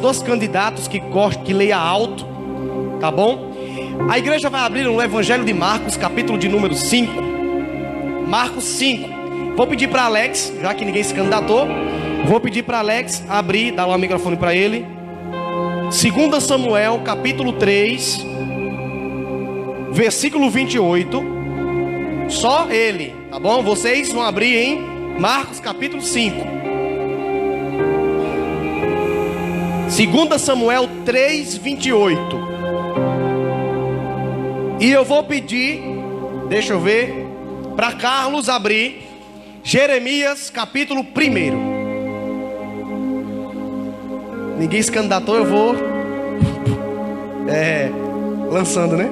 Dois candidatos que gostam, que leia alto, tá bom? A igreja vai abrir no Evangelho de Marcos, capítulo de número 5. Marcos 5. Vou pedir para Alex, já que ninguém se candidatou, vou pedir para Alex abrir, dar o microfone para ele. 2 Samuel, capítulo 3, versículo 28. Só ele, tá bom? Vocês vão abrir em Marcos, capítulo 5. 2 Samuel 3, 28. E eu vou pedir, deixa eu ver, para Carlos abrir Jeremias capítulo 1. Ninguém se candidatou, eu vou lançando, né?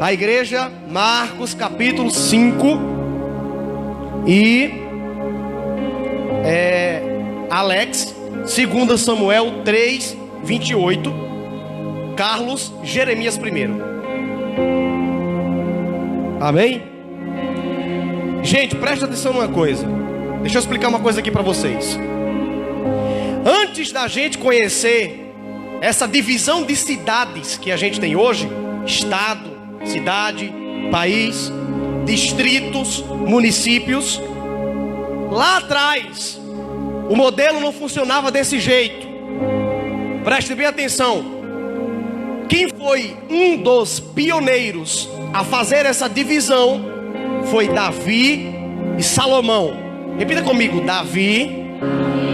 A igreja, Marcos capítulo 5. E Alex, 2 Samuel 3, 28. Carlos, Jeremias 1. Amém? Gente, presta atenção numa coisa. Deixa eu explicar uma coisa aqui para vocês. Antes da gente conhecer essa divisão de cidades que a gente tem hoje, estado, cidade, país, distritos, municípios, lá atrás o modelo não funcionava desse jeito. Preste bem atenção. Quem foi um dos pioneiros a fazer essa divisão foi Davi e Salomão. Repita comigo: Davi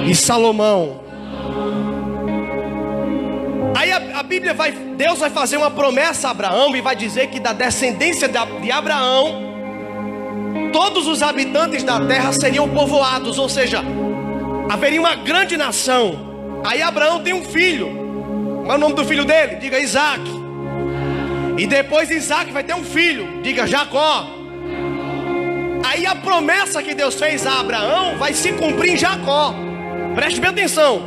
e Salomão. Aí a Bíblia Deus vai fazer uma promessa a Abraão e vai dizer que da descendência de Abraão todos os habitantes da terra seriam povoados, ou seja, haveria uma grande nação. Aí Abraão tem um filho. Qual é o nome do filho dele? Diga Isaac. E depois Isaac vai ter um filho. Diga Jacó. Aí a promessa que Deus fez a Abraão vai se cumprir em Jacó. Preste bem atenção.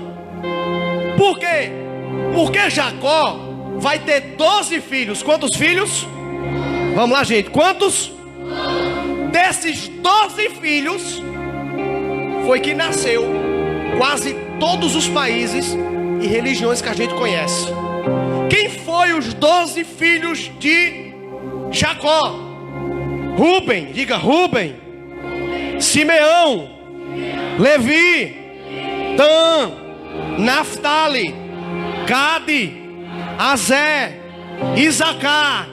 Por quê? Porque Jacó vai ter 12 filhos. Quantos filhos? Vamos lá, gente. Quantos? Desses 12 filhos foi que nasceu quase todos os países e religiões que a gente conhece. Quem foi os 12 filhos de Jacó? Ruben, diga Ruben. Simeão, Levi, Dan, Naftali, Gade, Azé, Isacar,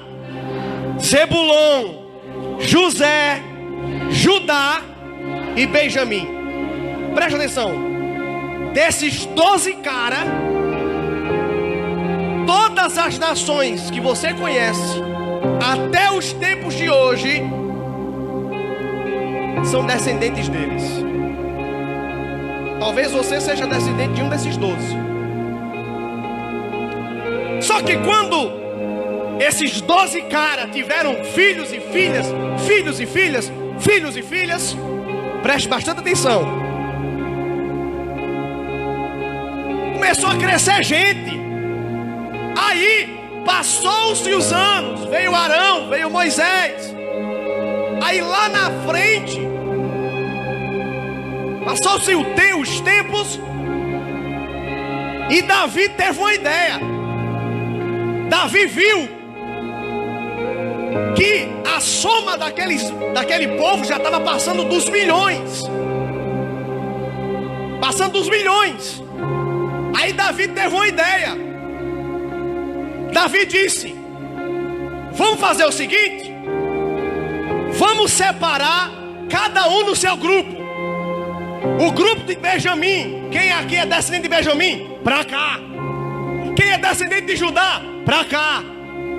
Zebulon, José, Judá e Benjamim. Presta atenção. Desses 12 caras, todas as nações que você conhece até os tempos de hoje são descendentes deles. Talvez você seja descendente de um desses 12. Só que quando esses 12 caras tiveram filhos e filhas, filhos e filhas, filhos e filhas, preste bastante atenção. Começou a crescer gente. Aí passou-se os anos. Veio Arão, veio Moisés. Aí lá na frente passou-se os tempos. E Davi teve uma ideia. Davi viu que a soma daquele povo já estava passando dos milhões. Passando dos milhões. Aí Davi teve uma ideia. Davi disse: vamos fazer o seguinte, vamos separar cada um no seu grupo. O grupo de Benjamim, quem aqui é descendente de Benjamim? Pra cá. Quem é descendente de Judá? Pra cá.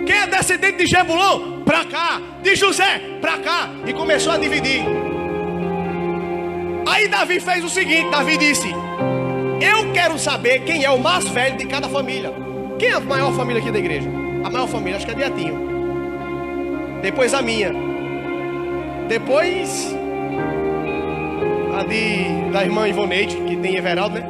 Quem é descendente de Zebulon? Pra cá. De José? Pra cá. E começou a dividir. Aí Davi fez o seguinte, Davi disse: eu quero saber quem é o mais velho de cada família. Quem é a maior família aqui da igreja? A maior família, acho que é Beatinho. Depois a minha. Depois a da irmã Ivoneide, que tem Everaldo, né?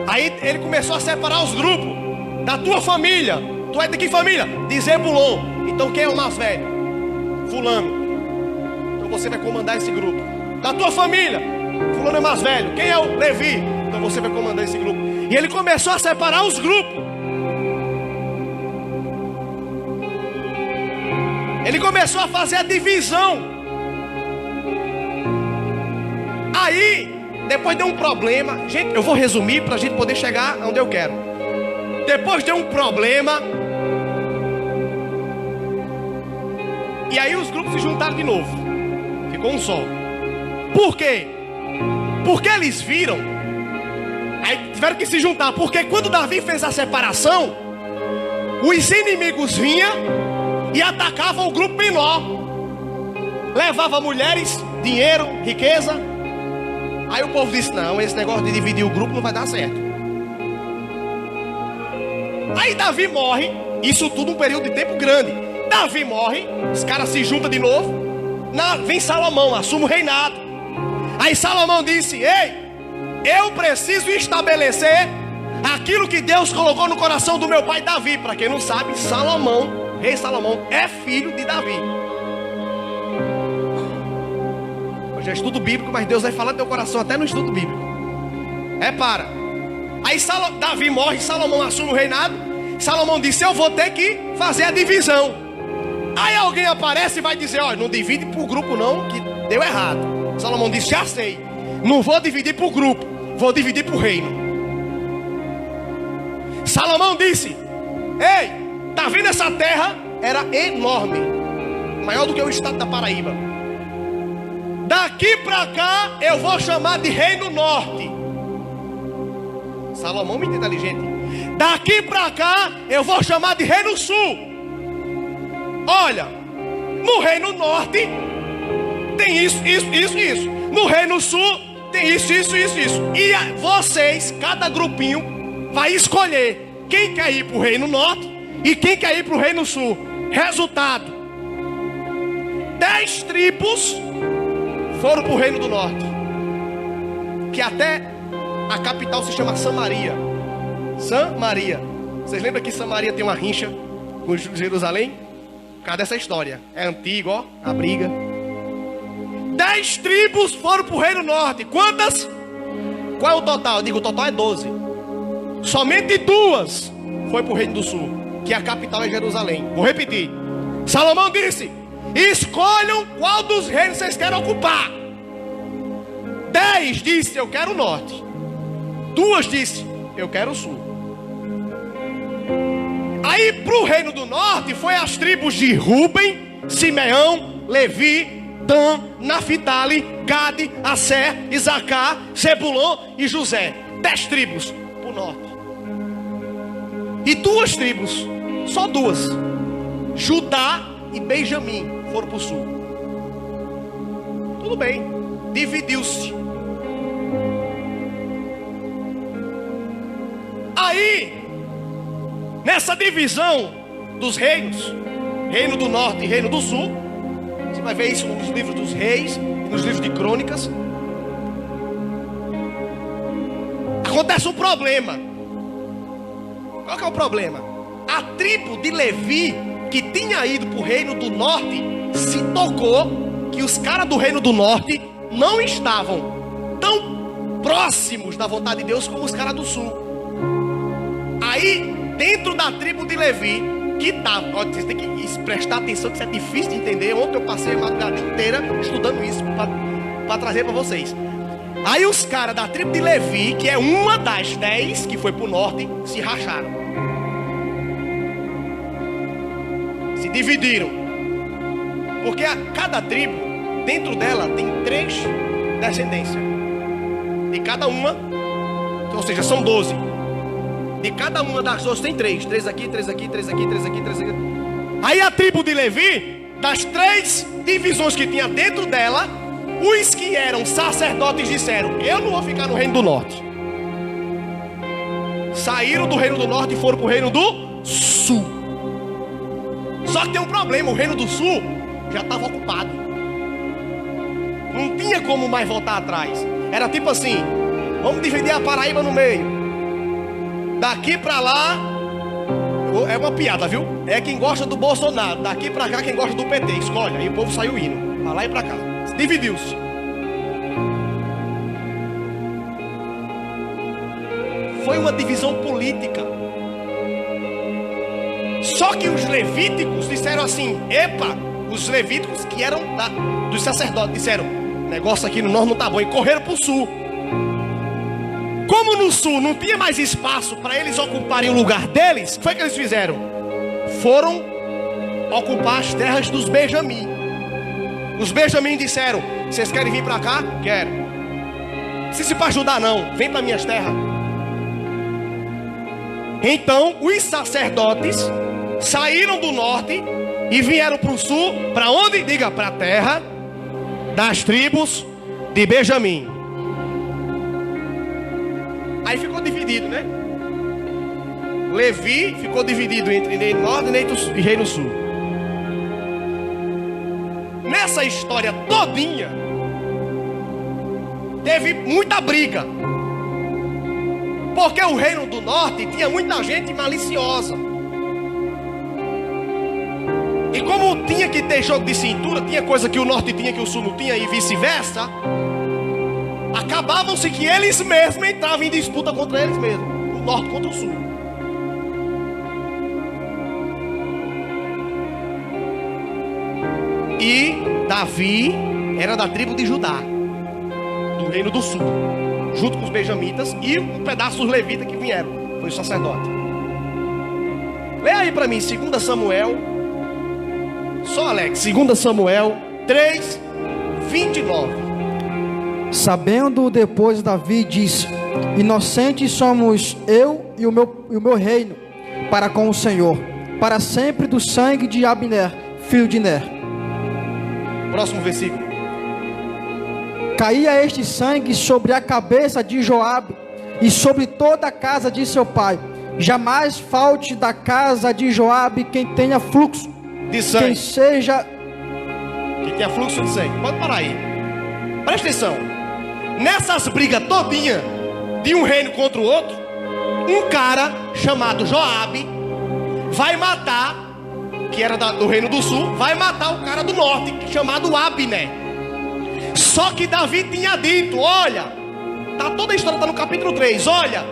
Aí ele começou a separar os grupos. Da tua família. Tu é de que família? De Zebulon. Então quem é o mais velho? Fulano. Então você vai comandar esse grupo. Da tua família? fulano é mais velho. Quem é o Levi? Então você vai comandar esse grupo. E ele começou a separar os grupos. Ele começou a fazer a divisão. Aí, depois deu um problema. Gente, eu vou resumir para a gente poder chegar onde eu quero. Depois deu um problema. E aí os grupos se juntaram de novo. Ficou um só. Por quê? Porque eles viram. Aí tiveram que se juntar. Porque quando Davi fez a separação, os inimigos vinham e atacavam o grupo menor. Levava mulheres, dinheiro, riqueza. Aí o povo disse, não, esse negócio de dividir o grupo não vai dar certo. Aí Davi morre. Isso tudo um período de tempo grande. Davi morre, os caras se juntam de novo. Vem Salomão, assume o reinado. Aí Salomão disse, ei, eu preciso estabelecer aquilo que Deus colocou no coração do meu pai Davi. Para quem não sabe, Salomão, rei Salomão, é filho de Davi. Hoje é estudo bíblico, mas Deus vai falar do teu coração até no estudo bíblico. Para. Aí Davi morre, Salomão assume o reinado. Salomão disse, eu vou ter que fazer a divisão. Aí alguém aparece e vai dizer, olha, não divide por grupo não, que deu errado. Salomão disse, já sei, não vou dividir por grupo, vou dividir por reino. Salomão disse, ei, tá vendo essa terra? Era enorme, maior do que o estado da Paraíba. Daqui pra cá eu vou chamar de Reino Norte. Salomão muito inteligente. Daqui pra cá eu vou chamar de Reino Sul. Olha, no Reino Norte tem isso. No Reino Sul tem isso. E vocês, cada grupinho, vai escolher quem quer ir para o Reino Norte e quem quer ir para o Reino Sul. Resultado: 10 tribos foram para o Reino do Norte, que até a capital se chama Samaria. Samaria. Vocês lembram que Samaria tem uma rincha com Jerusalém? Cadê essa história? É antigo, ó, a briga. 10 tribos foram para o Reino Norte. Quantas? Qual é o total? Eu digo, o total é 12. Somente 2 foi para o Reino do Sul, que a capital é Jerusalém. Vou repetir. Salomão disse, escolham qual dos reinos vocês querem ocupar. 10 disse, eu quero o norte. 2 disse, eu quero o sul. Aí para o Reino do Norte foi as tribos de Ruben, Simeão, Levi, Dan, Naphtali, Gade, Asser, Isacar, Zebulon e José. 10 tribos para o norte. E 2 tribos, só 2, Judá e Benjamim, foram para o sul. Tudo bem, dividiu-se. Aí, nessa divisão dos reinos, Reino do Norte e Reino do Sul, você vai ver isso nos livros dos reis e nos livros de crônicas. Acontece um problema. Qual que é o problema? A tribo de Levi, que tinha ido para o Reino do Norte, se tocou que os caras do Reino do Norte não estavam tão próximos da vontade de Deus como os caras do Sul. Aí, dentro da tribo de Levi, que estava, vocês têm que prestar atenção, que isso é difícil de entender. Ontem eu passei a madrugada inteira estudando isso para trazer para vocês. Aí os caras da tribo de Levi, que é uma das 10 que foi para o norte, se racharam, se dividiram, porque cada tribo, dentro dela tem 3 descendências, de cada uma, ou seja, são 12. De cada uma das 12 tem 3. 3 aqui, 3 aqui, 3 aqui, 3 aqui, 3 aqui. Aí a tribo de Levi, das 3 divisões que tinha dentro dela, os que eram sacerdotes disseram, eu não vou ficar no Reino do Norte. Saíram do Reino do Norte e foram para o Reino do Sul. Só que tem um problema, o Reino do Sul já estava ocupado. Não tinha como mais voltar atrás. Era tipo assim, vamos dividir a Paraíba no meio. Daqui pra lá, é uma piada, viu? É quem gosta do Bolsonaro. Daqui pra cá, quem gosta do PT. Escolhe. Aí o povo saiu indo, pra lá e pra cá. Dividiu-se. foi uma divisão política. Só que os levíticos disseram assim: epa, os levíticos que eram dos sacerdotes disseram: negócio aqui no norte não tá bom, e correram para o sul. Como no sul não tinha mais espaço para eles ocuparem o lugar deles, o que foi que eles fizeram? Foram ocupar as terras dos Benjamim. Os Benjamim disseram: vocês querem vir para cá? Quero. Não precisa para ajudar não, vem para minhas terras. Então os sacerdotes saíram do norte e vieram para o sul. Para onde? Diga, para a terra das tribos de Benjamim. Aí ficou dividido, né? Levi ficou dividido entre reino norte e reino sul. Nessa história todinha teve muita briga, porque o reino do norte tinha muita gente maliciosa. E como tinha que ter jogo de cintura, tinha coisa que o norte tinha que o sul não tinha e vice-versa, acabavam-se que eles mesmos entravam em disputa contra eles mesmos, o norte contra o sul. E Davi era da tribo de Judá, do reino do sul, junto com os benjamitas e um pedaço dos levitas que vieram, foi o sacerdote. Leia aí para mim 2 Samuel, só Alex, 2 Samuel 3, 29. Sabendo depois, Davi disse: inocentes somos eu e o meu reino para com o Senhor, para sempre do sangue de Abner, filho de Ner. Próximo versículo. Caía este sangue sobre a cabeça de Joabe e sobre toda a casa de seu pai. Jamais falte da casa de Joabe quem tenha fluxo de sangue. Quem tenha fluxo de sangue. Pode parar aí. Presta atenção. Nessas brigas todinha de um reino contra o outro, um cara chamado Joabe vai matar, que era do reino do sul, vai matar o cara do norte, chamado Abner. Só que Davi tinha dito: olha, toda a história está no capítulo 3. Olha,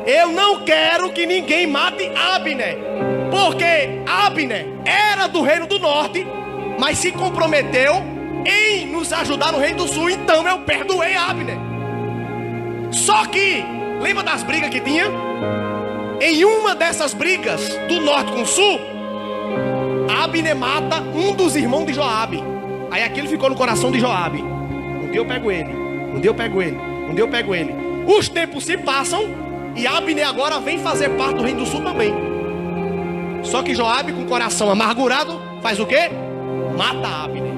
eu não quero que ninguém mate Abner, porque Abner era do reino do norte, mas se comprometeu em nos ajudar no reino do sul, então eu perdoei Abner. Só que, lembra das brigas que tinha? Em uma dessas brigas, do norte com o sul, Abner mata um dos irmãos de Joabe. Aí aquilo ficou no coração de Joabe: um dia eu pego ele, um dia eu pego ele, um dia eu pego ele. Os tempos se passam e Abner agora vem fazer parte do reino do sul também. Só que Joabe, com o coração amargurado, faz o quê? Mata Abner.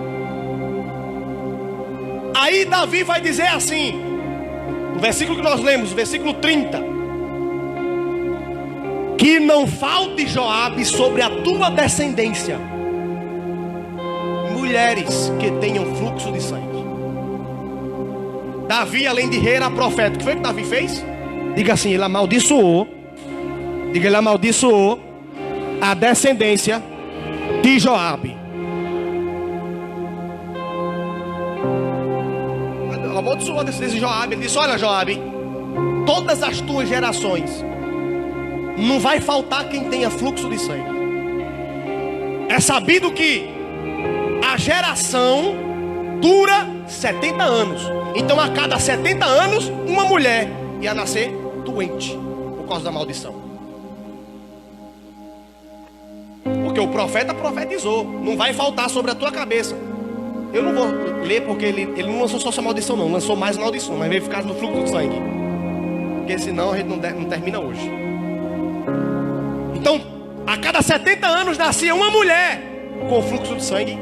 Aí Davi vai dizer assim, no versículo que nós lemos, versículo 30: que não falte, Joabe, sobre a tua descendência mulheres que tenham fluxo de sangue. Davi, além de rei, era profeta. O que foi que Davi fez? Diga assim: ele amaldiçoou. Diga, ele amaldiçoou a descendência de Joabe. Amaldiçoou a descendência de Joabe. Ele disse: olha, Joabe, todas as tuas gerações não vai faltar quem tenha fluxo de sangue. É sabido que a geração dura 70 anos. Então a cada 70 anos uma mulher ia nascer doente por causa da maldição. Porque o profeta profetizou: não vai faltar sobre a tua cabeça. Eu não vou ler porque ele não lançou só essa maldição não, lançou mais maldição, mas veio ficar no fluxo de sangue, porque senão a gente não termina hoje. Então, a cada 70 anos nascia uma mulher com fluxo de sangue,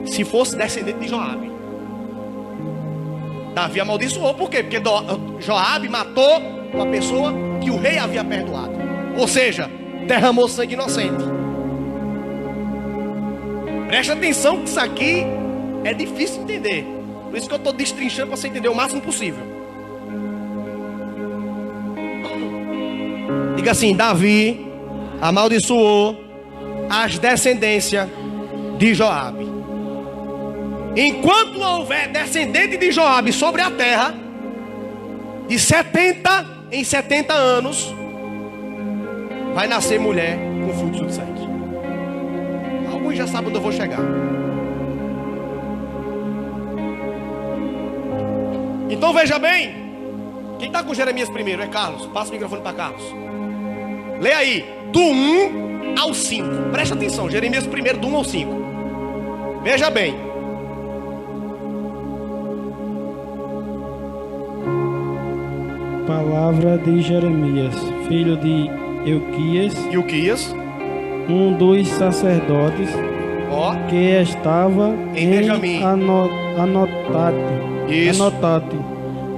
se fosse descendente de Joabe. Davi amaldiçoou, por quê? Porque Joabe matou uma pessoa que o rei havia perdoado, ou seja, derramou sangue inocente. Presta atenção que isso aqui é difícil de entender, por isso que eu estou destrinchando para você entender o máximo possível. Diga assim: Davi amaldiçoou as descendências de Joabe. Enquanto houver descendente de Joabe sobre a terra, de 70 em 70 anos, vai nascer mulher com fluxo de sangue. Alguns já sabem onde eu vou chegar. Então veja bem. Quem está com Jeremias primeiro é Carlos. Passa o microfone para Carlos. Leia aí, do 1 ao 5. Presta atenção, Jeremias primeiro, do 1 ao 5. Veja bem. Palavra de Jeremias, filho de Ilquias, um dos sacerdotes, que estava em Benjamim, Anotate,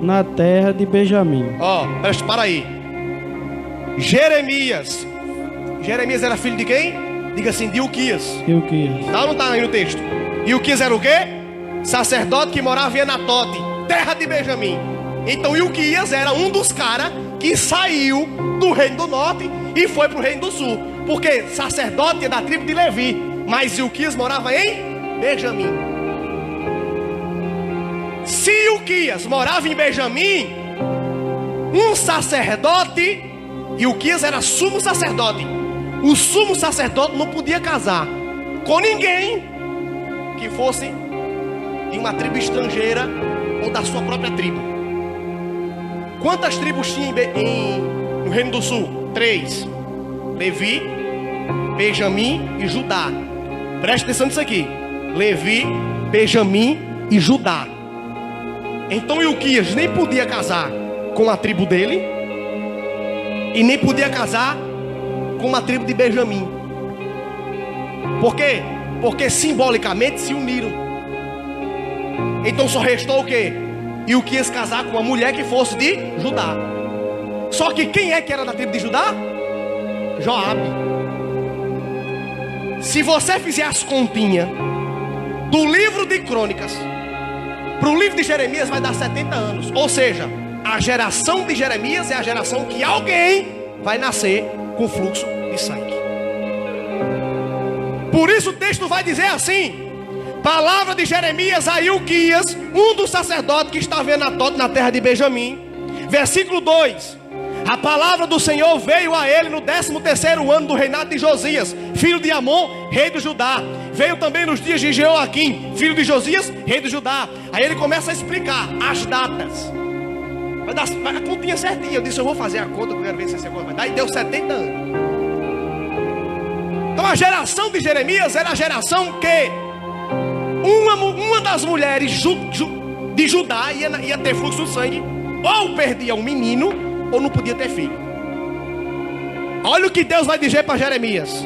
na terra de Benjamim. Para aí. Jeremias era filho de quem? Diga assim, de Ilquias. Tá ou não tá aí no texto? Ilquias era o quê? Sacerdote que morava em Anatote, terra de Benjamim. Então Ilquias era um dos caras que saiu do reino do norte e foi para o reino do sul. Porque sacerdote é da tribo de Levi, mas Ilquias morava em Benjamim. Se Ilquias morava em Benjamim, um sacerdote, Ilquias era sumo sacerdote. O sumo sacerdote não podia casar com ninguém que fosse de uma tribo estrangeira ou da sua própria tribo. Quantas tribos tinha no Reino do Sul? 3. Levi, Benjamim e Judá. Preste atenção nisso aqui. Levi, Benjamim e Judá. Então Ilquias nem podia casar com a tribo dele e nem podia casar com a tribo de Benjamim. Por quê? Porque simbolicamente se uniram. Então só restou o quê? Ilquias casar com uma mulher que fosse de Judá. Só que quem é que era da tribo de Judá? Joabe. Se você fizer as continhas do livro de Crônicas para o livro de Jeremias, vai dar 70 anos. Ou seja, a geração de Jeremias é a geração que alguém vai nascer com fluxo de sangue. Por isso o texto vai dizer assim: palavra de Jeremias a Ilquias, um dos sacerdotes que estava em Anatote, na terra de Benjamim. Versículo 2: a palavra do Senhor veio a ele no 13º ano do reinado de Josias, filho de Amon, rei de Judá. Veio também nos dias de Jeoaquim, filho de Josias, rei de Judá. Aí ele começa a explicar as datas. Vai a continha certinha. Eu disse, eu vou fazer a conta, que eu quero ver se essa conta vai dar. E deu 70 anos. Então a geração de Jeremias era a geração que uma das mulheres de Judá ia ter fluxo de sangue, ou perdia um menino, ou não podia ter filho. Olha o que Deus vai dizer para Jeremias.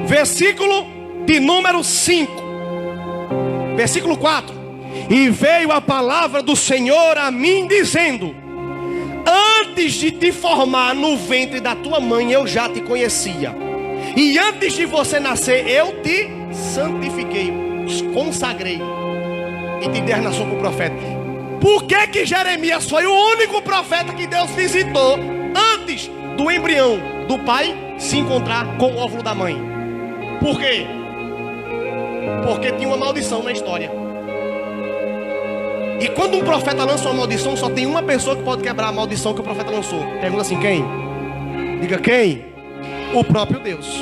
Versículo de número 5. Versículo 4. E veio a palavra do Senhor a mim dizendo: antes de te formar no ventre da tua mãe eu já te conhecia, e antes de você nascer eu te santifiquei, consagrei e te dei a nação como profeta. Por que Jeremias foi o único profeta que Deus visitou antes do embrião do pai se encontrar com o óvulo da mãe? Por quê? Porque tinha uma maldição na história. E quando um profeta lança uma maldição, só tem uma pessoa que pode quebrar a maldição que o profeta lançou. Pergunta assim, quem? Diga quem? O próprio Deus.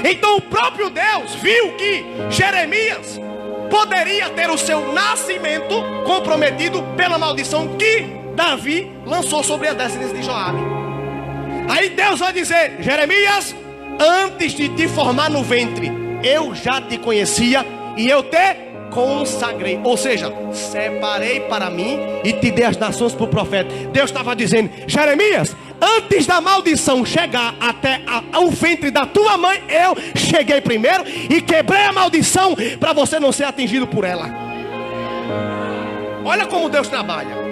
Então o próprio Deus viu que Jeremias poderia ter o seu nascimento comprometido pela maldição que Davi lançou sobre a descendência de Joabe. Aí Deus vai dizer: Jeremias, antes de te formar no ventre eu já te conhecia e eu te consagrei, ou seja, separei para mim e te dei as nações para o profeta. Deus estava dizendo: Jeremias, antes da maldição chegar até o ventre da tua mãe, eu cheguei primeiro e quebrei a maldição para você não ser atingido por ela. Olha como Deus trabalha.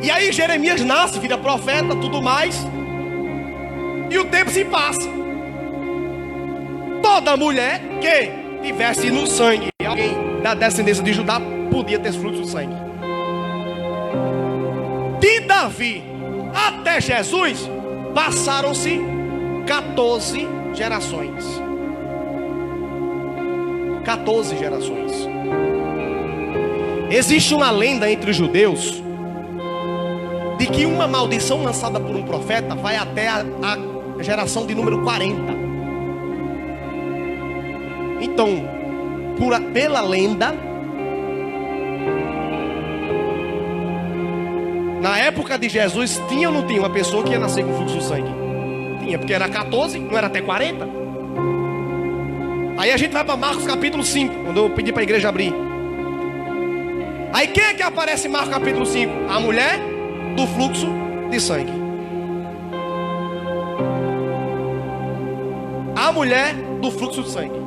E aí Jeremias nasce, vira profeta, tudo mais, e o tempo se passa. Toda mulher que tivesse no sangue alguém da descendência de Judá podia ter fluxo de sangue. De Davi até Jesus passaram-se 14 gerações. 14 gerações. Existe uma lenda entre os judeus de que uma maldição lançada por um profeta vai até a geração de número 40. Então, pela lenda, na época de Jesus, tinha ou não tinha uma pessoa que ia nascer com fluxo de sangue? Tinha, porque era 14, não era até 40. Aí a gente vai para Marcos capítulo 5, quando eu pedi para a igreja abrir. Aí quem é que aparece em Marcos capítulo 5? A mulher do fluxo de sangue. A mulher do fluxo de sangue.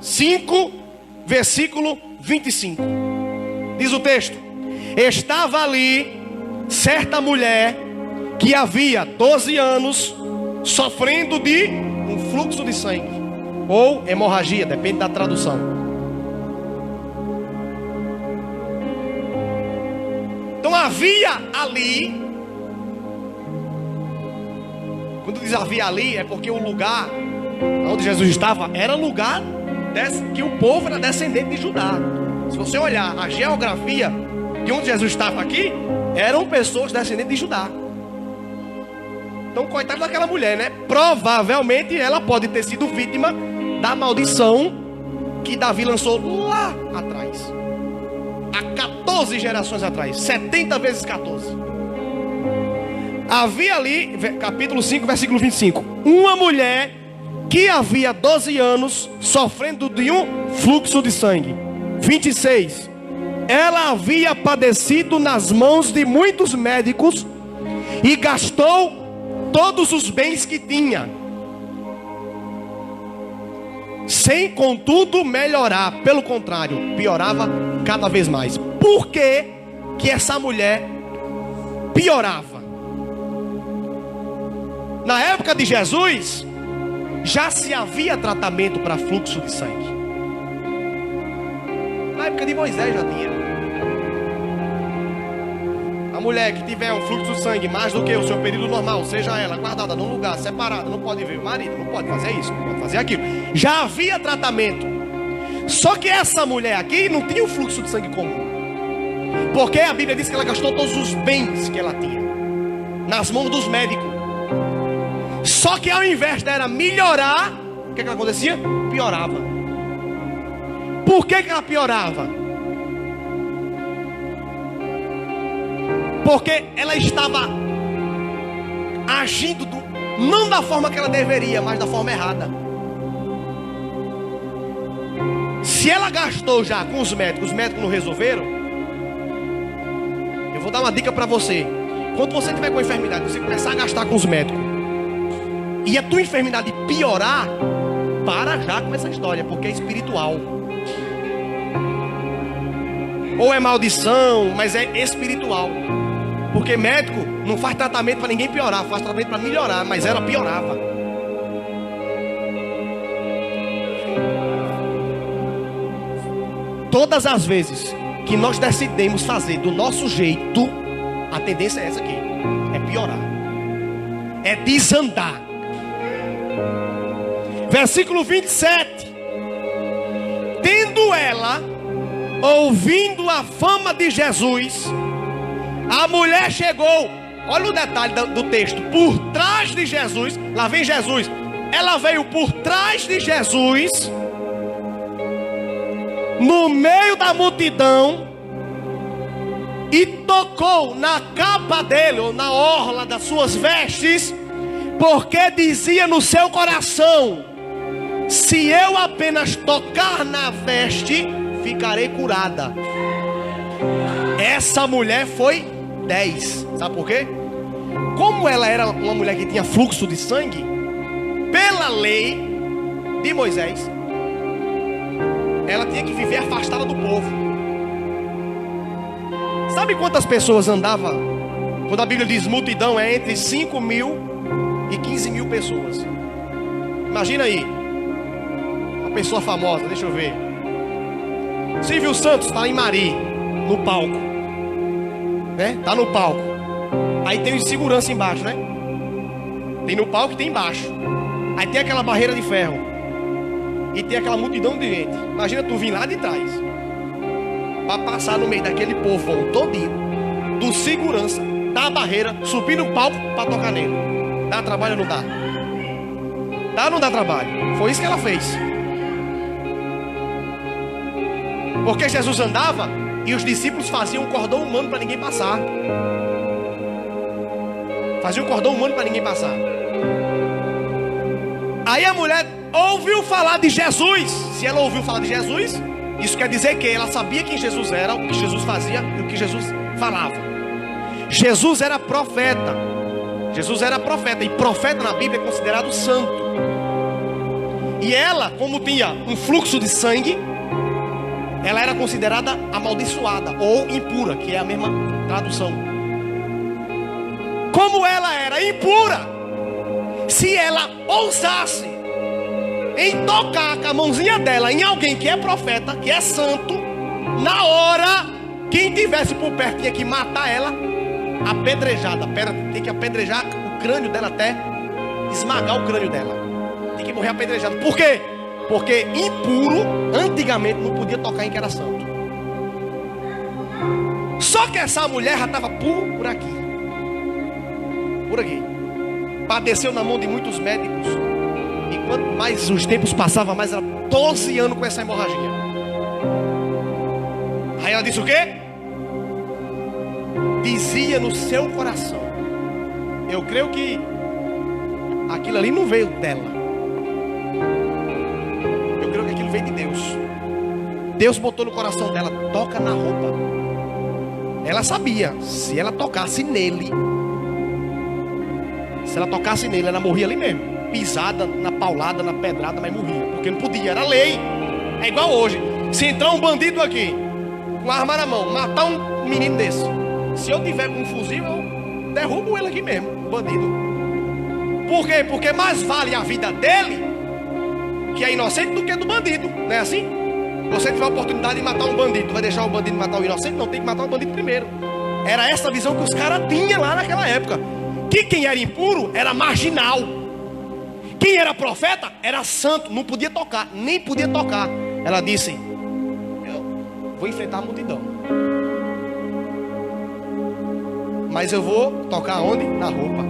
5, versículo 25. Diz o texto: estava ali certa mulher que havia 12 anos sofrendo de um fluxo de sangue, ou hemorragia, depende da tradução. Então havia ali, quando diz havia ali, é porque o lugar onde Jesus estava era lugar que o povo era descendente de Judá. Se você olhar a geografia de onde Jesus estava aqui, eram pessoas descendentes de Judá. Então, coitada daquela mulher, né? Provavelmente ela pode ter sido vítima da maldição que Davi lançou lá atrás, há 14 gerações atrás, 70 vezes 14. Havia ali, capítulo 5, versículo 25, uma mulher que havia 12 anos sofrendo de um fluxo de sangue. 26. Ela havia padecido nas mãos de muitos médicos e gastou todos os bens que tinha, sem contudo melhorar. Pelo contrário, piorava cada vez mais. Por que que essa mulher piorava? Na época de Jesus, já se havia tratamento para fluxo de sangue. Na época de Moisés já tinha. A mulher que tiver um fluxo de sangue mais do que o seu período normal, seja ela guardada num lugar separado, não pode ver o marido, não pode fazer isso, não pode fazer aquilo. Já havia tratamento. Só que essa mulher aqui não tinha um fluxo de sangue comum, porque a Bíblia diz que ela gastou todos os bens que ela tinha nas mãos dos médicos. Só que ao invés dela melhorar, o que acontecia? Piorava. Por que ela piorava? Porque ela estava agindo não da forma que ela deveria, mas da forma errada. Se ela gastou já com os médicos não resolveram, eu vou dar uma dica para você. Quando você tiver com enfermidade, você começar a gastar com os médicos e a tua enfermidade piorar, para já com essa história, porque é espiritual. Ou é maldição, mas é espiritual. Porque médico não faz tratamento para ninguém piorar, faz tratamento para melhorar, mas ela piorava. Todas as vezes que nós decidimos fazer do nosso jeito, a tendência é essa aqui, é piorar, é desandar. Versículo 27. Tendo ela ouvindo a fama de Jesus, a mulher chegou, olha o detalhe do texto, por trás de Jesus. Lá vem Jesus. Ela veio por trás de Jesus, no meio da multidão, e tocou na capa dele, ou na orla das suas vestes, porque dizia no seu coração: se eu apenas tocar na veste, ficarei curada. Essa mulher foi 10. Sabe por quê? Como ela era uma mulher que tinha fluxo de sangue, pela lei de Moisés, ela tinha que viver afastada do povo. Sabe quantas pessoas andavam? Quando a Bíblia diz multidão, é entre 5 mil e 15 mil pessoas. Imagina aí, uma pessoa famosa, deixa eu ver, Silvio Santos está em Mari, no palco, né? Tá no palco. Aí tem os segurança embaixo, né? Tem no palco e tem embaixo. Aí tem aquela barreira de ferro e tem aquela multidão de gente. Imagina tu vir lá de trás. para passar no meio daquele povão todinho, do segurança, da barreira, subir no palco para tocar nele. Dá trabalho ou não dá? Dá ou não dá trabalho? Foi isso que ela fez. Porque Jesus andava e os discípulos faziam um cordão humano para ninguém passar. Faziam um cordão humano para ninguém passar. Aí a mulher ouviu falar de Jesus. Se ela ouviu falar de Jesus, isso quer dizer que ela sabia quem Jesus era, o que Jesus fazia e o que Jesus falava. Jesus era profeta. Jesus era profeta. E profeta na Bíblia é considerado santo. E ela, como tinha um fluxo de sangue, ela era considerada amaldiçoada ou impura, que é a mesma tradução. Como ela era impura, se ela ousasse em tocar com a mãozinha dela em alguém que é profeta, que é santo, na hora, quem tivesse por perto tinha que matar ela, apedrejada. Tem que apedrejar o crânio dela até esmagar o crânio dela. Tem que morrer apedrejado. Por quê? Porque impuro, antigamente, não podia tocar em que era santo. Só que essa mulher já estava por aqui. Por aqui. Padeceu na mão de muitos médicos. E quanto mais os tempos passavam, mais ela 12 anos com essa hemorragia. Aí ela disse o quê? Dizia no seu coração. Eu creio que aquilo ali não veio dela. Eu creio que aquilo veio de Deus. Deus botou no coração dela, toca na roupa. Ela sabia, se ela tocasse nele, ela morria ali mesmo. Pisada, na paulada, na pedrada, mas morria. Porque não podia, era lei. É igual hoje. Se entrar um bandido aqui, com a arma na mão, matar um menino desse, se eu tiver com um fuzil, eu derrubo ele aqui mesmo, o bandido. Por quê? Porque mais vale a vida dele, que é inocente, do que do bandido. Não é assim? Você tiver a oportunidade de matar um bandido, vai deixar o bandido matar o inocente? Não, tem que matar o bandido primeiro. Era essa visão que os caras tinham lá naquela época. Que quem era impuro era marginal. Quem era profeta era santo, não podia tocar, nem podia tocar. Ela disse: eu vou enfrentar a multidão, mas eu vou tocar onde? Na roupa.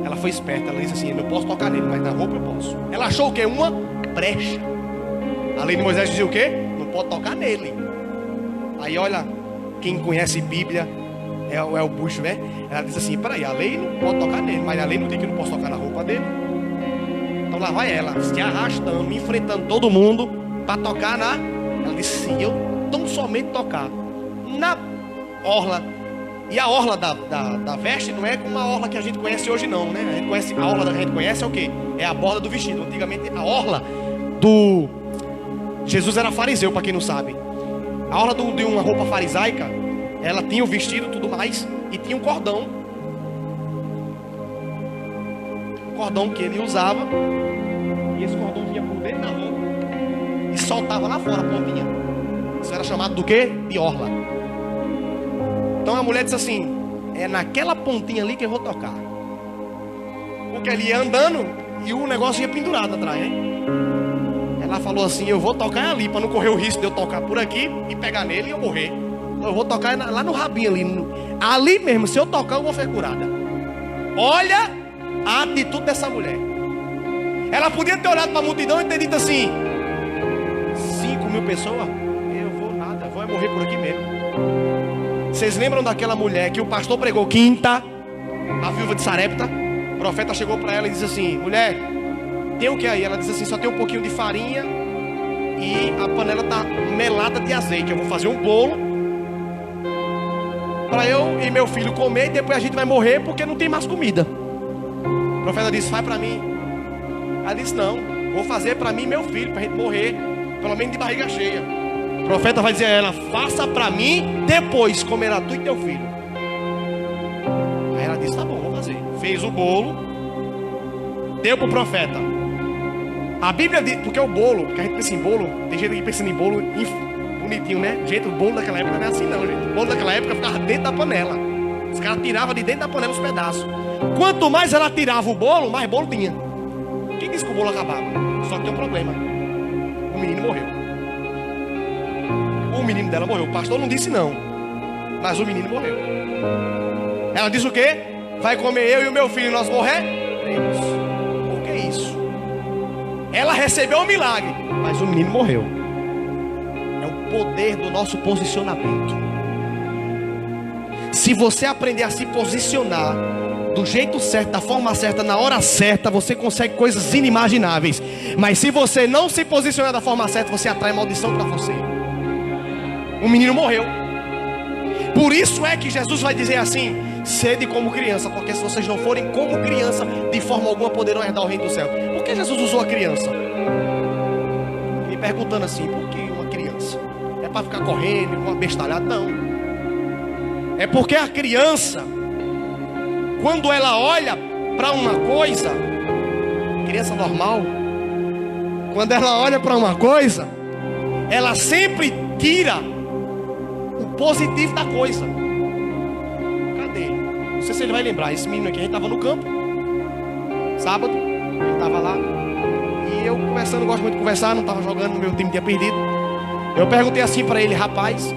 Ela foi esperta, ela disse assim: eu não posso tocar nele, mas na roupa eu posso. Ela achou o quê? Uma brecha. A lei de Moisés dizia o quê? Não pode tocar nele. Aí olha, quem conhece Bíblia é o bucho, né? Ela diz assim: peraí, a lei não pode tocar nele, mas a lei não diz que não posso tocar na roupa dele. Então lá vai ela, se arrastando, enfrentando todo mundo para tocar na... Ela disse: se eu tão somente tocar na orla. E a orla da veste não é como a orla que a gente conhece hoje não, né? A gente conhece, a orla que a gente conhece é o quê? É a borda do vestido. Antigamente a orla do... Jesus era fariseu, para quem não sabe. A orla de uma roupa farisaica, ela tinha o vestido e tudo mais, e tinha um cordão. O cordão que ele usava, e esse cordão vinha por dentro da roupa e soltava lá fora a pontinha. Isso era chamado do quê? De orla. Então a mulher disse assim: é naquela pontinha ali que eu vou tocar. Porque ele ia andando e o negócio ia pendurado atrás, hein? Ela falou assim: eu vou tocar ali, para não correr o risco de eu tocar por aqui e pegar nele e eu morrer. Eu vou tocar lá no rabinho ali. Ali mesmo, se eu tocar eu vou ser curada. Olha a atitude dessa mulher. Ela podia ter olhado para a multidão e ter dito assim: 5.000 pessoas? Eu vou nada, vou morrer por aqui mesmo. Vocês lembram daquela mulher que o pastor pregou quinta, a viúva de Sarepta? O profeta chegou para ela e disse assim: mulher, tem o que aí? Ela disse assim: só tem um pouquinho de farinha e a panela está melada de azeite. Eu vou fazer um bolo para eu e meu filho comer, e depois a gente vai morrer porque não tem mais comida. O profeta disse: faz para mim. Ela disse: não, vou fazer para mim e meu filho, para a gente morrer pelo menos de barriga cheia. O profeta vai dizer a ela: faça para mim, depois comerá tu e teu filho. Aí ela disse: tá bom, vou fazer. Fez o bolo, deu para o profeta. A Bíblia diz, porque o bolo, que a gente pensa em bolo, tem gente que pensa em bolo bonitinho, né? Gente, o bolo daquela época não é assim não, gente. O bolo daquela época ficava dentro da panela. Os caras tiravam de dentro da panela os pedaços. Quanto mais ela tirava o bolo, mais bolo tinha. Quem disse que o bolo acabava? Só que tem um problema: o menino morreu. O menino dela morreu. O pastor não disse não, mas o menino morreu. Ela disse o quê? Vai comer eu e o meu filho e nós morreremos. Por que isso? Ela recebeu o milagre, mas o menino morreu. É o poder do nosso posicionamento. Se você aprender a se posicionar do jeito certo, da forma certa, na hora certa, você consegue coisas inimagináveis. Mas se você não se posicionar da forma certa, você atrai maldição para você. O menino morreu. Por isso é que Jesus vai dizer assim: sede como criança, porque se vocês não forem como criança, de forma alguma poderão herdar o reino do céu. Por que Jesus usou a criança? Me perguntando assim, por que uma criança? É para ficar correndo, uma bestalhada? Não. É porque a criança, quando ela olha para uma coisa, criança normal, quando ela olha para uma coisa, ela sempre tira o positivo da coisa. Cadê? Não sei se ele vai lembrar. Esse menino aqui, a gente estava no campo sábado, ele estava lá, e eu conversando, gosto muito de conversar, não estava jogando, meu time tinha perdido. Eu perguntei assim para ele: rapaz,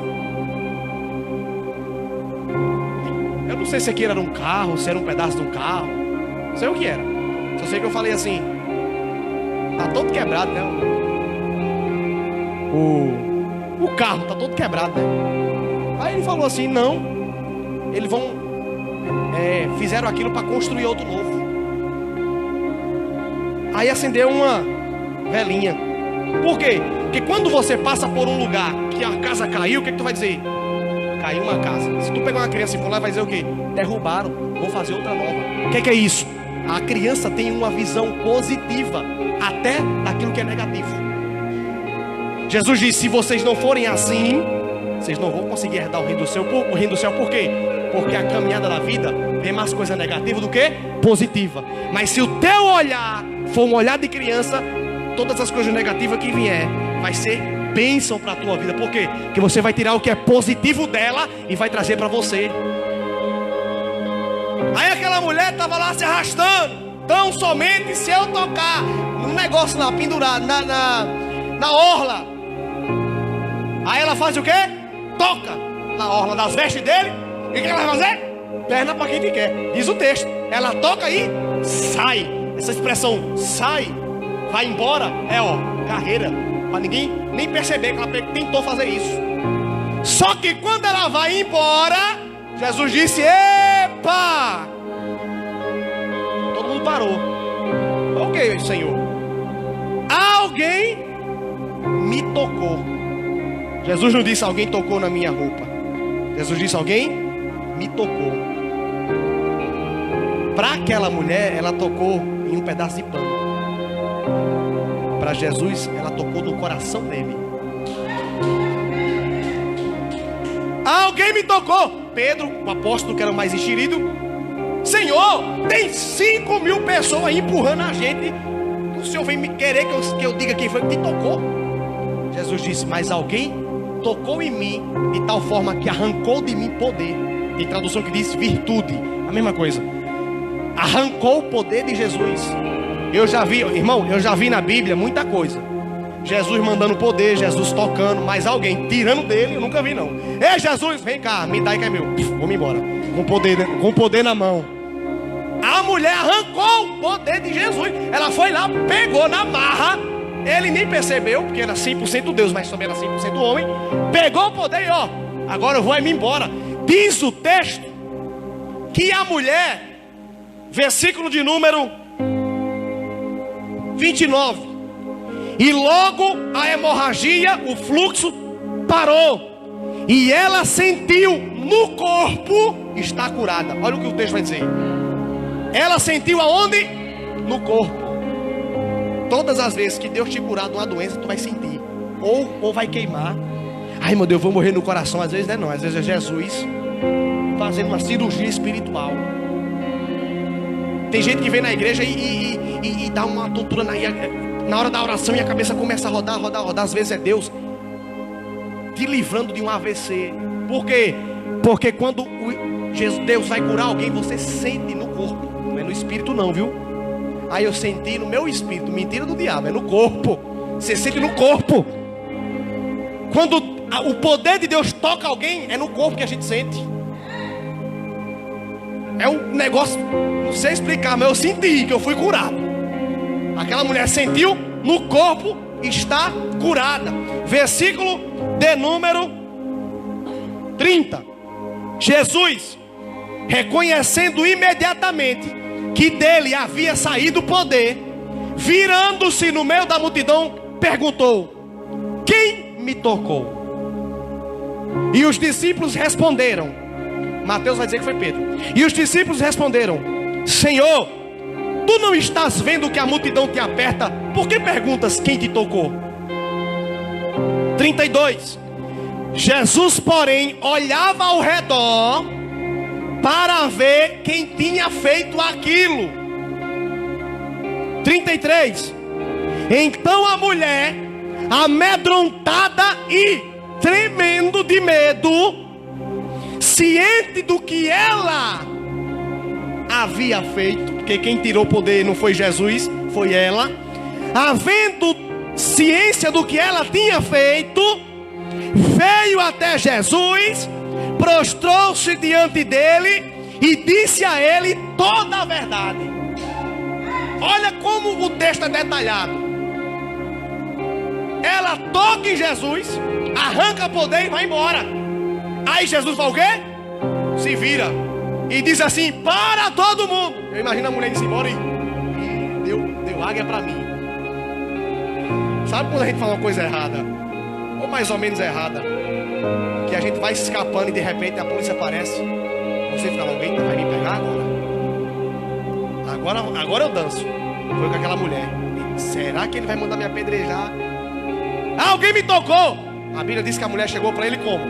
eu não sei se aqui era um carro, se era um pedaço de um carro, não sei o que era. Só sei que eu falei assim: tá todo quebrado, né? O carro tá todo quebrado, né? Aí ele falou assim: não, eles fizeram aquilo para construir outro novo. Aí acendeu uma velinha. Por quê? Porque quando você passa por um lugar que a casa caiu, o que tu vai dizer? Caiu uma casa. Se tu pegar uma criança e for lá, vai dizer o quê? Derrubaram, vou fazer outra nova. O que é isso? A criança tem uma visão positiva até daquilo que é negativo. Jesus disse: se vocês não forem assim, vocês não vão conseguir herdar o reino do céu. Por quê? Porque a caminhada da vida vem mais coisa negativa do que positiva. Mas se o teu olhar for um olhar de criança, todas as coisas negativas que vier vai ser bênção para a tua vida. Por quê? Porque você vai tirar o que é positivo dela e vai trazer para você. Aí aquela mulher estava lá se arrastando. Tão somente se eu tocar num negócio lá pendurado na orla. Aí ela faz o quê? Toca na orla das vestes dele. E o que ela vai fazer? Perna para quem quer. Diz o texto. Ela toca e sai. Essa expressão sai, vai embora, carreira. Para ninguém nem perceber que ela tentou fazer isso. Só que quando ela vai embora, Jesus disse: epa! Todo mundo parou. Ok, Senhor. Alguém me tocou. Jesus não disse: alguém tocou na minha roupa. Jesus disse: alguém me tocou. Para aquela mulher, ela tocou em um pedaço de pano. Para Jesus, ela tocou no coração dele. Alguém me tocou. Pedro, o apóstolo que era o mais enxerido: Senhor, tem 5.000 pessoas aí empurrando a gente. O Senhor vem me querer que eu diga quem foi que te tocou. Jesus disse: mas alguém tocou em mim de tal forma que arrancou de mim poder. Tem tradução que diz virtude. A mesma coisa. Arrancou o poder de Jesus. Eu já vi na Bíblia muita coisa. Jesus mandando poder, Jesus tocando, mas alguém tirando dele, eu nunca vi não. Ei, Jesus, vem cá, me dá aí que é meu. Vamos embora. Com poder na mão. A mulher arrancou o poder de Jesus. Ela foi lá, pegou na marra. Ele nem percebeu, porque era 100% Deus, mas também era 100% homem. Pegou o poder e agora eu vou me embora. Diz o texto que a mulher, versículo de número 29, e logo a hemorragia, o fluxo parou, e ela sentiu no corpo está curada. Olha o que o texto vai dizer. Ela sentiu aonde? No corpo. Todas as vezes que Deus te curar de uma doença, tu vai sentir. Ou vai queimar. Ai meu Deus, eu vou morrer no coração. Às vezes não, às vezes é Jesus fazendo uma cirurgia espiritual. Tem gente que vem na igreja e dá uma tontura na hora da oração e a cabeça começa a rodar. Às vezes é Deus te livrando de um AVC. Por quê? Porque quando Deus vai curar alguém, você sente no corpo. Não é no espírito não, viu? Aí eu senti no meu espírito. Mentira do diabo, é no corpo. Você sente no corpo. Quando o poder de Deus toca alguém, é no corpo que a gente sente. É um negócio, não sei explicar, mas eu senti que eu fui curado. Aquela mulher sentiu, no corpo está curada. Versículo de número 30. Jesus, reconhecendo imediatamente que dele havia saído o poder, virando-se no meio da multidão, perguntou: quem me tocou? E os discípulos responderam, Mateus vai dizer que foi Pedro. E os discípulos responderam: Senhor, tu não estás vendo que a multidão te aperta? Por que perguntas quem te tocou? 32. Jesus, porém, olhava ao redor para ver quem tinha feito aquilo. 33. Então a mulher, amedrontada e tremendo de medo, ciente do que ela havia feito, porque quem tirou o poder não foi Jesus, foi ela, havendo ciência do que ela tinha feito, veio até Jesus, prostrou-se diante dele e disse a ele toda a verdade. Olha como o texto é detalhado. Ela toca em Jesus, arranca poder e vai embora. Aí Jesus faz o quê? Se vira e diz assim para todo mundo. Eu imagino a mulher indo embora e deu águia para mim. Sabe quando a gente fala uma coisa errada, ou mais ou menos errada, que a gente vai escapando e de repente a polícia aparece, você fica: alguém vai me pegar agora eu danço. Foi com aquela mulher. Será que ele vai mandar me apedrejar? Alguém me tocou. A Bíblia diz que a mulher chegou para ele como?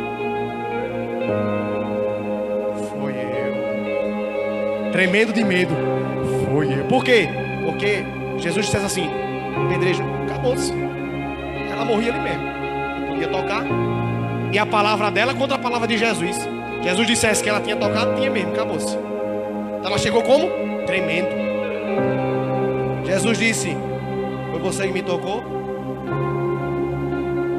Foi eu. Tremendo de medo. Foi eu. Por quê? Porque Jesus disse assim: pedreja, acabou-se. Ela morria ali mesmo. Não podia tocar. E a palavra dela contra a palavra de Jesus. Jesus dissesse que ela tinha tocado, tinha mesmo, acabou-se. Então ela chegou como? Tremendo. Jesus disse: foi você que me tocou?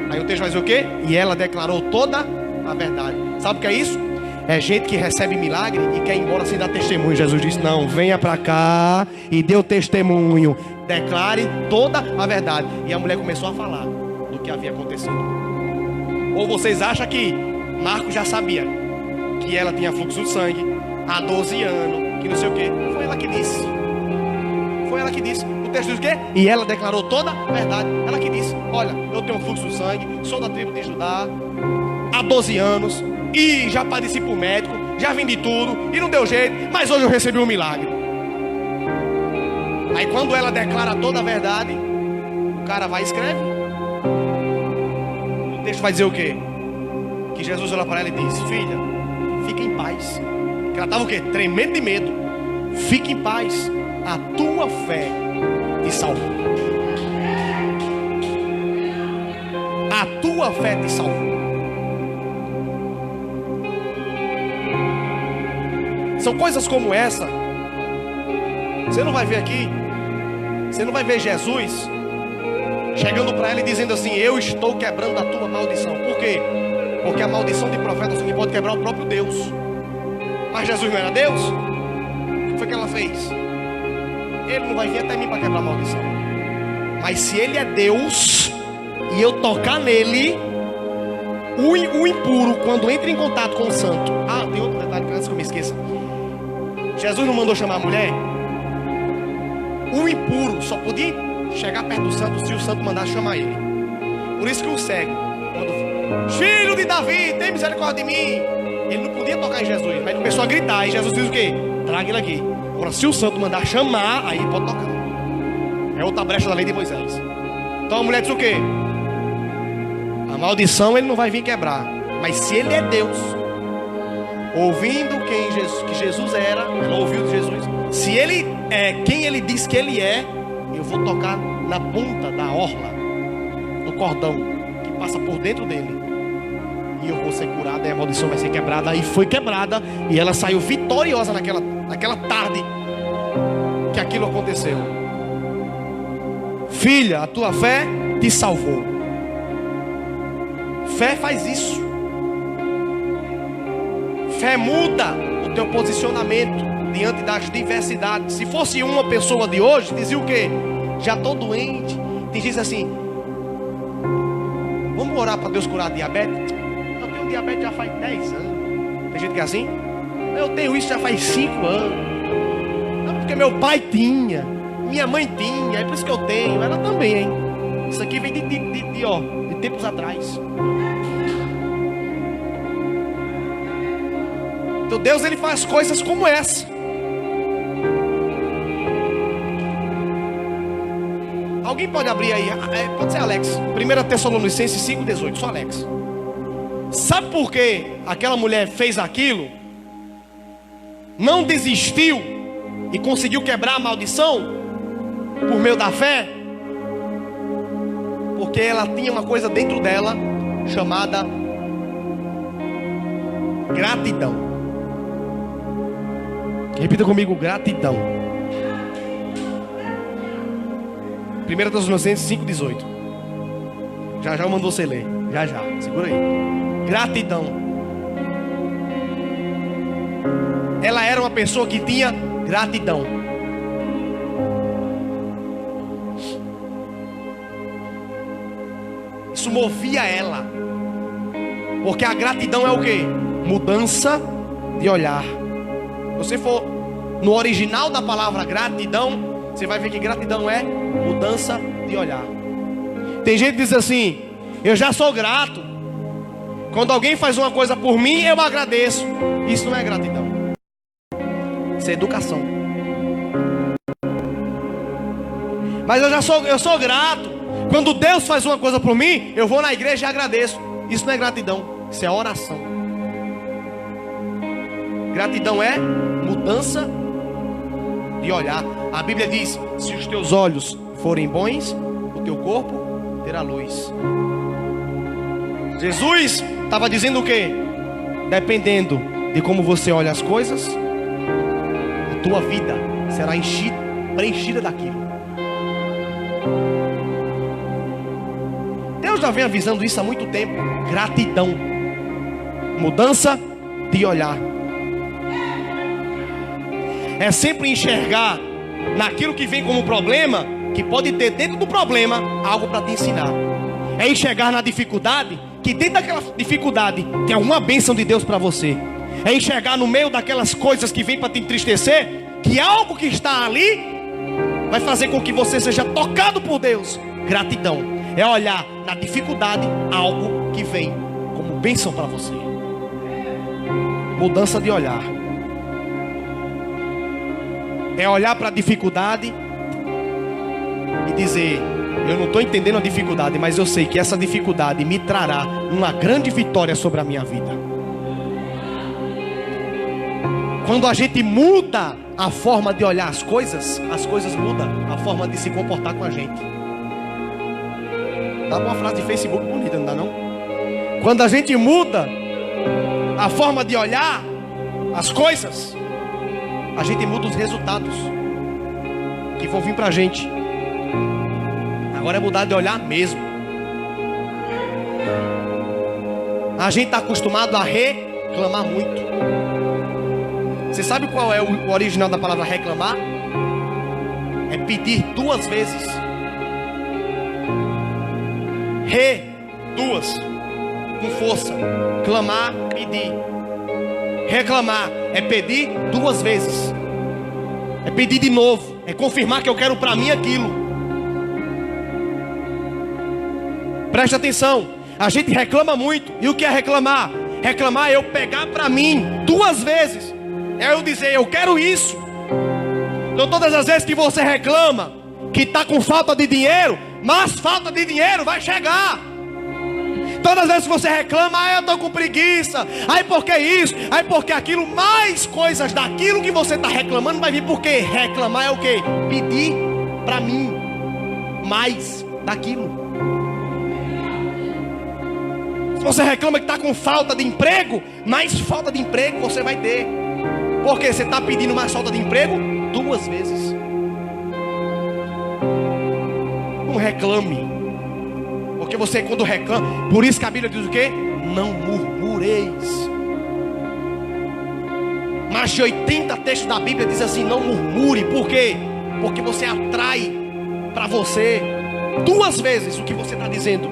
Aí o texto vai dizer o quê? E ela declarou toda a verdade. Sabe o que é isso? É gente que recebe milagre e quer ir embora sem dar testemunho. Jesus disse: não, venha para cá e dê o testemunho. Declare toda a verdade. E a mulher começou a falar do que havia acontecido. Ou vocês acham que Marcos já sabia que ela tinha fluxo de sangue há 12 anos, que não sei o quê? Foi ela que disse. Foi ela que disse. O texto diz o quê? E ela declarou toda a verdade. Ela que disse: olha, eu tenho fluxo de sangue, sou da tribo de Judá há 12 anos e já padeci por médico, já vim de tudo e não deu jeito, mas hoje eu recebi um milagre. Aí quando ela declara toda a verdade, o cara vai e escreve. O texto vai dizer o quê? Que Jesus olha para ela e diz: filha, fica em paz. Que ela estava o quê? Tremendo de medo. Fique em paz, a tua fé te salvou. A tua fé te salvou. São coisas como essa. Você não vai ver aqui. Você não vai ver Jesus chegando para ela e dizendo assim: eu estou quebrando a tua maldição. Por quê? Porque a maldição de profeta só pode quebrar o próprio Deus. Mas Jesus não era Deus? O que foi que ela fez? Ele não vai vir até mim para quebrar a maldição. Mas se ele é Deus e eu tocar nele, o impuro, quando entra em contato com o santo. Ah, tem outro detalhe que antes que eu me esqueça. Jesus não mandou chamar a mulher. O impuro só podia chegar perto do santo se o santo mandasse chamar ele. Por isso que o cego, quando filho de Davi, tem misericórdia de mim, ele não podia tocar em Jesus, mas ele começou a gritar. E Jesus diz o quê? Traga ele aqui. Agora, se o santo mandar chamar, aí ele pode tocar. É outra brecha da lei de Moisés. Então a mulher diz o quê? A maldição ele não vai vir quebrar. Mas se ele é Deus, ouvindo que Jesus era, ela ouviu de Jesus. Se ele é quem ele diz que ele é, eu vou tocar na ponta da orla do cordão que passa por dentro dele, e eu vou ser curada, e a maldição vai ser quebrada. Aí foi quebrada, e ela saiu vitoriosa naquela tarde que aquilo aconteceu. Filha, a tua fé te salvou. Fé faz isso. Fé muda o teu posicionamento diante das diversidades. Se fosse uma pessoa de hoje, dizia o quê? Já estou doente. Tem gente assim: vamos orar para Deus curar a diabetes? Eu tenho diabetes já faz 10 anos. Tem gente que é assim: eu tenho isso já faz 5 anos. Não, porque meu pai tinha, minha mãe tinha, é por isso que eu tenho. Ela também, hein? Isso aqui vem de tempos atrás. Então Deus, ele faz coisas como essa. Alguém pode abrir aí? Pode ser Alex. 1 Tessalonicenses 5,18. Só Alex. Sabe por que aquela mulher fez aquilo? Não desistiu e conseguiu quebrar a maldição por meio da fé? Porque ela tinha uma coisa dentro dela chamada gratidão. Repita comigo: gratidão. 1 Tessalonicenses 5,18. Já eu mando você ler. Já, segura aí. Gratidão. Ela era uma pessoa que tinha gratidão. Isso movia ela. Porque a gratidão é o quê? Mudança de olhar. Se você for no original da palavra gratidão, você vai ver que gratidão é mudança de olhar. Tem gente que diz assim: eu já sou grato. Quando alguém faz uma coisa por mim, eu agradeço. Isso não é gratidão. Isso é educação. Mas eu sou grato. Quando Deus faz uma coisa por mim, eu vou na igreja e agradeço. Isso não é gratidão. Isso é oração. Gratidão é mudança de olhar. A Bíblia diz: se os teus olhos forem bons, o teu corpo terá luz. Jesus estava dizendo o quê? Dependendo de como você olha as coisas, a tua vida será preenchida daquilo. Deus já vem avisando isso há muito tempo. Gratidão, mudança de olhar. É sempre enxergar naquilo que vem como problema, que pode ter dentro do problema algo para te ensinar. É enxergar na dificuldade, que dentro daquela dificuldade tem alguma bênção de Deus para você. É enxergar no meio daquelas coisas que vem para te entristecer, que algo que está ali vai fazer com que você seja tocado por Deus. Gratidão é olhar na dificuldade algo que vem como bênção para você. Mudança de olhar. É olhar para a dificuldade e dizer: eu não estou entendendo a dificuldade, mas eu sei que essa dificuldade me trará uma grande vitória sobre a minha vida. Quando a gente muda a forma de olhar as coisas mudam a forma de se comportar com a gente. Dá uma frase de Facebook bonita, não dá não? Quando a gente muda a forma de olhar as coisas, a gente muda os resultados que vão vir pra gente. Agora é mudar de olhar mesmo. A gente está acostumado a reclamar muito. Você sabe qual é o original da palavra reclamar? É pedir 2 vezes. Duas, com força. Clamar, pedir. Reclamar é pedir 2 vezes. É pedir de novo. É confirmar que eu quero para mim aquilo. Preste atenção. A gente reclama muito. E o que é reclamar? Reclamar é eu pegar para mim 2 vezes. É eu dizer: eu quero isso. Então todas as vezes que você reclama que está com falta de dinheiro, mas falta de dinheiro vai chegar. Todas as vezes que você reclama: eu estou com preguiça, porque isso, porque aquilo, mais coisas daquilo que você está reclamando vai vir. Porque reclamar é o quê? Pedir para mim mais daquilo. Se você reclama que está com falta de emprego, mais falta de emprego você vai ter. Porque você está pedindo mais falta de emprego 2 vezes. Não reclame, porque você quando reclama. Por isso que a Bíblia diz o quê? Não murmureis. Mais de 80 textos da Bíblia diz assim: não murmure. Por quê? Porque você atrai para você 2 vezes o que você está dizendo.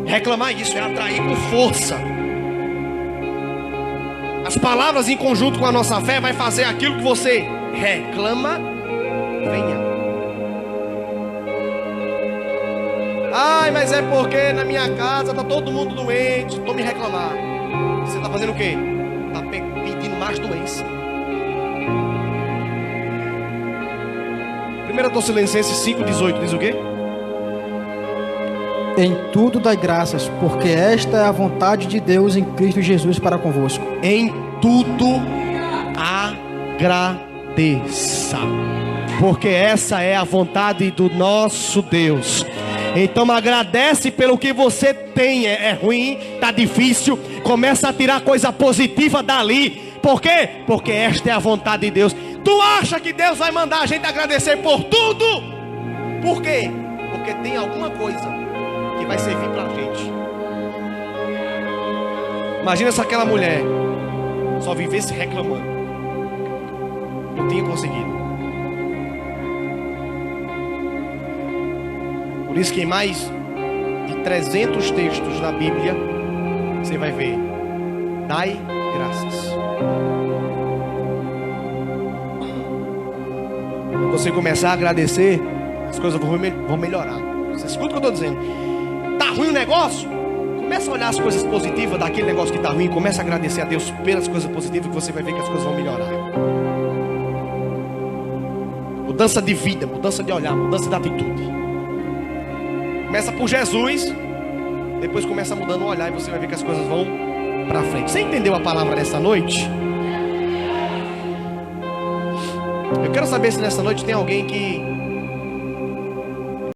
Reclamar isso é atrair com força. As palavras em conjunto com a nossa fé vai fazer aquilo que você reclama, venha. Ai, mas é porque na minha casa está todo mundo doente. Estou me reclamar. Você está fazendo o quê? Está pedindo mais doença. 1 Tessalonicenses 5,18 diz o quê? Em tudo dai graças, porque esta é a vontade de Deus em Cristo Jesus para convosco. Em tudo agradeça, porque essa é a vontade do nosso Deus. Então agradece pelo que você tem. É ruim, tá difícil, começa a tirar coisa positiva dali. Por quê? Porque esta é a vontade de Deus. Tu acha que Deus vai mandar a gente agradecer por tudo? Por quê? Porque tem alguma coisa que vai servir pra gente. Imagina se aquela mulher só vivesse reclamando. Não tinha conseguido. Por isso que em mais de 300 textos da Bíblia você vai ver: dai graças. Quando você começar a agradecer, as coisas vão melhorar. Você escuta o que eu estou dizendo? Tá ruim o negócio? Começa a olhar as coisas positivas daquele negócio que está ruim. Começa a agradecer a Deus pelas coisas positivas, que você vai ver que as coisas vão melhorar. Mudança de vida, mudança de olhar, mudança de atitude. Começa por Jesus, depois começa mudando o olhar e você vai ver que as coisas vão para frente. Você entendeu a palavra dessa noite? Eu quero saber se nessa noite tem alguém que